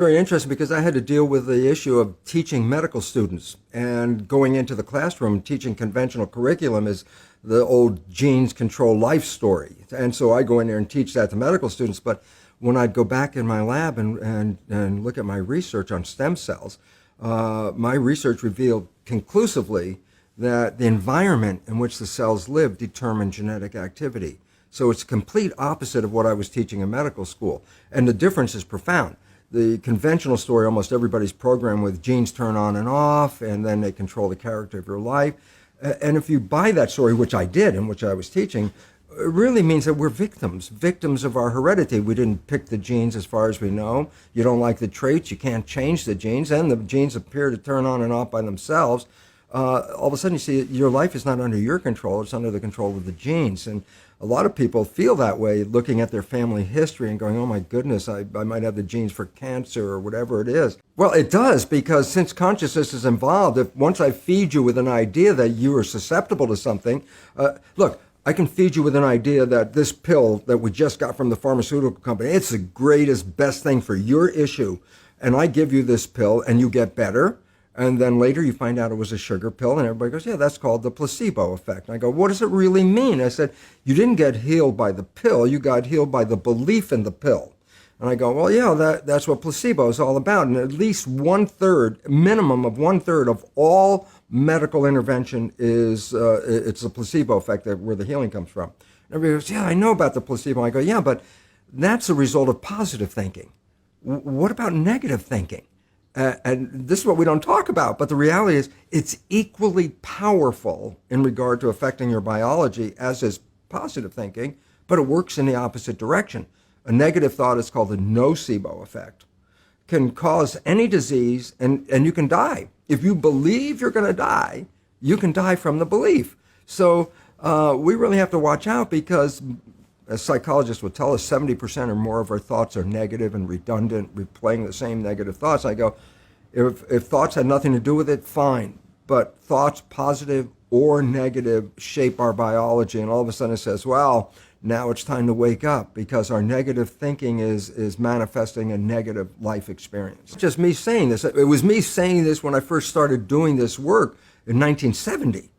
Very interesting because I had to deal with the issue of teaching medical students and going into the classroom. Teaching conventional curriculum is the old genes control life story. And so I go in there and teach that to medical students. But when I'd go back in my lab and look at my research on stem cells, my research revealed conclusively that the environment in which the cells live determine genetic activity. So it's complete opposite of what I was teaching in medical school. And the difference is profound. The conventional story, almost everybody's programmed with genes turn on and off, and then they control the character of your life. And if you buy that story, which I did and which I was teaching, it really means that we're victims of our heredity. We didn't pick the genes as far as we know. You don't like the traits, you can't change the genes, and the genes appear to turn on and off by themselves. All of a sudden you see your life is not under your control, it's under the control of the genes. And a lot of people feel that way looking at their family history and going, oh my goodness, I might have the genes for cancer or whatever it is. Well, it does, because since consciousness is involved, if once I feed you with an idea that you are susceptible to something, look, I can feed you with an idea that this pill that we just got from the pharmaceutical company, it's the greatest, best thing for your issue. And I give you this pill and you get better. And then later you find out it was a sugar pill, and everybody goes, yeah, that's called the placebo effect. And I go, what does it really mean? I said, you didn't get healed by the pill, you got healed by the belief in the pill. And I go, well, yeah, that's what placebo is all about. And at least minimum of one third of all medical intervention is, it's the placebo effect where the healing comes from. And everybody goes, yeah, I know about the placebo. I go, yeah, but that's the result of positive thinking. What about negative thinking? And this is what we don't talk about, but the reality is it's equally powerful in regard to affecting your biology as is positive thinking, but it works in the opposite direction. A negative thought is called the nocebo effect. Can cause any disease, and you can die. If you believe you're going to die, you can die from the belief. So we really have to watch out, because as psychologists would tell us, 70% or more of our thoughts are negative and redundant, replaying the same negative thoughts. I go, if thoughts had nothing to do with it, fine. But thoughts, positive or negative, shape our biology. And all of a sudden it says, well, now it's time to wake up, because our negative thinking is manifesting a negative life experience. It's just me saying this. It was me saying this when I first started doing this work in 1970.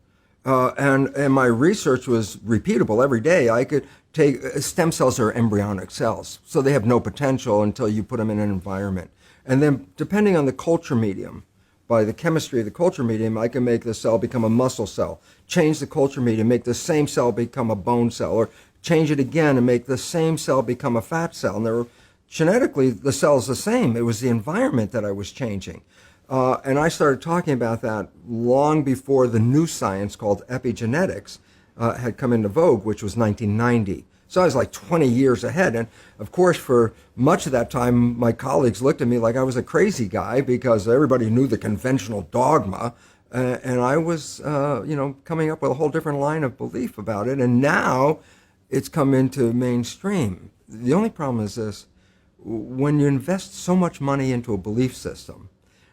And my research was repeatable every day. I could take, stem cells are embryonic cells, so they have no potential until you put them in an environment. And then depending on the culture medium, by the chemistry of the culture medium, I can make the cell become a muscle cell, change the culture medium, make the same cell become a bone cell, or change it again and make the same cell become a fat cell. And genetically, the cell's the same. It was the environment that I was changing. And I started talking about that long before the new science called epigenetics had come into vogue, which was 1990. So I was like 20 years ahead. And of course, for much of that time, my colleagues looked at me like I was a crazy guy, because everybody knew the conventional dogma. And I was, coming up with a whole different line of belief about it. And now it's come into mainstream. The only problem is this: when you invest so much money into a belief system,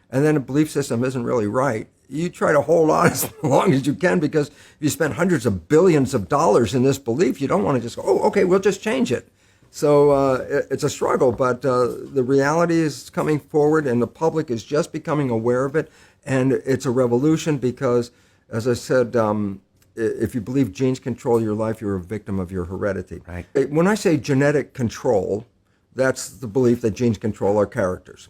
and then a belief system isn't really right, you try to hold on as long as you can, because if you spend hundreds of billions of dollars in this belief, you don't want to just go, oh, okay, we'll just change it. So it's a struggle, but the reality is coming forward, and the public is just becoming aware of it, and it's a revolution, because, as I said, if you believe genes control your life, you're a victim of your heredity. Right. When I say genetic control, that's the belief that genes control our characters.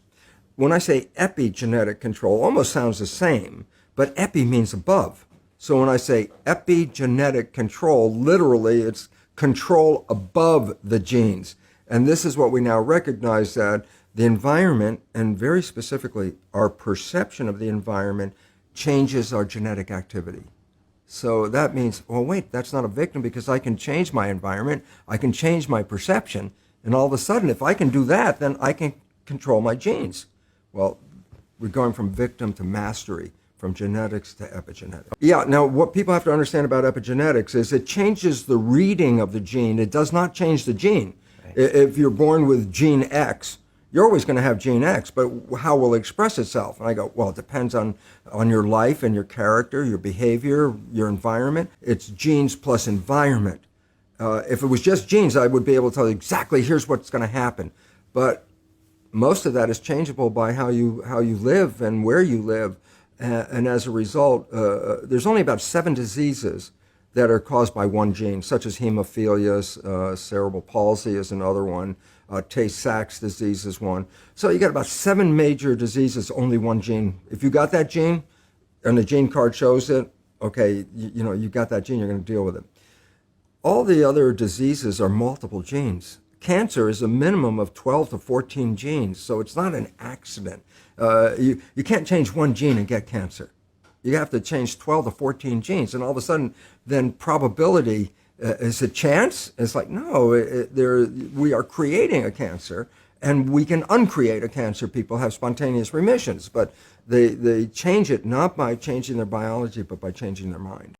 When I say epigenetic control, almost sounds the same, but epi means above. So when I say epigenetic control, literally it's control above the genes. And this is what we now recognize, that the environment, and very specifically our perception of the environment, changes our genetic activity. So that means, well, wait, that's not a victim, because I can change my environment, I can change my perception, and all of a sudden, if I can do that, then I can control my genes. Well, we're going from victim to mastery, from genetics to epigenetics. Yeah, now what people have to understand about epigenetics is it changes the reading of the gene. It does not change the gene. Right. If you're born with gene X, you're always going to have gene X, but how will it express itself? And I go, well, it depends on your life and your character, your behavior, your environment. It's genes plus environment. If it was just genes, I would be able to tell you exactly, here's what's going to happen. But most of that is changeable by how you live and where you live. And as a result, there's only about 7 diseases that are caused by one gene, such as hemophilia, cerebral palsy is another one, Tay-Sachs disease is one. So you got about 7 major diseases, only one gene. If you got that gene, and the gene card shows it, okay, you got that gene, you're going to deal with it. All the other diseases are multiple genes. Cancer is a minimum of 12 to 14 genes, so it's not an accident. You can't change one gene and get cancer. You have to change 12 to 14 genes, and all of a sudden, then probability is a chance. It's like, no, we are creating a cancer, and we can uncreate a cancer. People have spontaneous remissions, but they change it not by changing their biology, but by changing their mind.